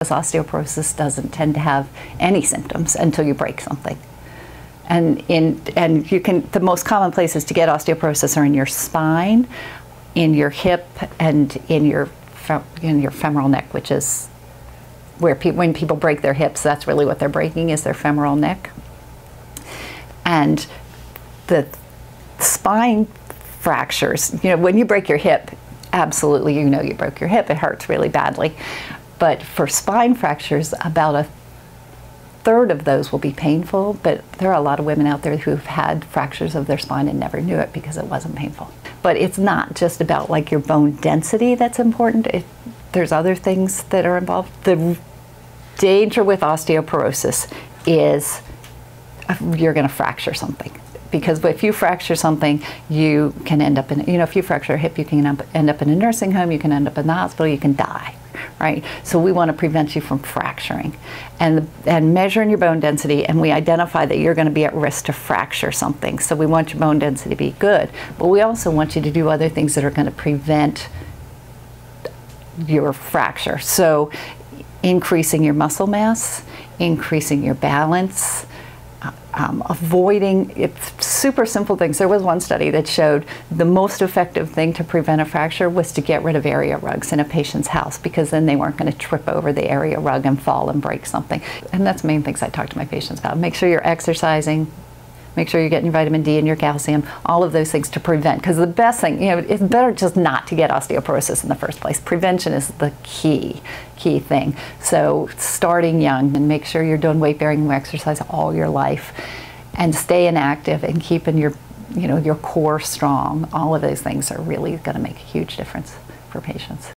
Osteoporosis doesn't tend to have any symptoms until you break something. And the most common places to get osteoporosis are in your spine, in your hip, and in your femoral neck, which is where when people break their hips, that's really what they're breaking, is their femoral neck. And the spine fractures, when you break your hip, absolutely you broke your hip. It hurts really badly. But for spine fractures, about a third of those will be painful, but there are a lot of women out there who've had fractures of their spine and never knew it because it wasn't painful. But it's not just about like your bone density that's important. There's other things that are involved. The danger with osteoporosis is you're going to fracture something. Because if you fracture something, you can end up in, if you fracture a hip, you can end up in a nursing home, you can end up in the hospital, you can die, right? So we want to prevent you from fracturing and measuring your bone density, and we identify that you're going to be at risk to fracture something. So we want your bone density to be good, but we also want you to do other things that are going to prevent your fracture. So increasing your muscle mass, increasing your balance, avoiding super simple things. There was one study that showed the most effective thing to prevent a fracture was to get rid of area rugs in a patient's house, because then they weren't going to trip over the area rug and fall and break something. And that's the main things I talk to my patients about. Make sure you're exercising, make sure you're getting your vitamin D and your calcium, all of those things to prevent. Because the best thing, it's better just not to get osteoporosis in the first place. Prevention is the key thing. So starting young, and make sure you're doing weight-bearing exercise all your life, and staying active and keeping your core strong. All of those things are really going to make a huge difference for patients.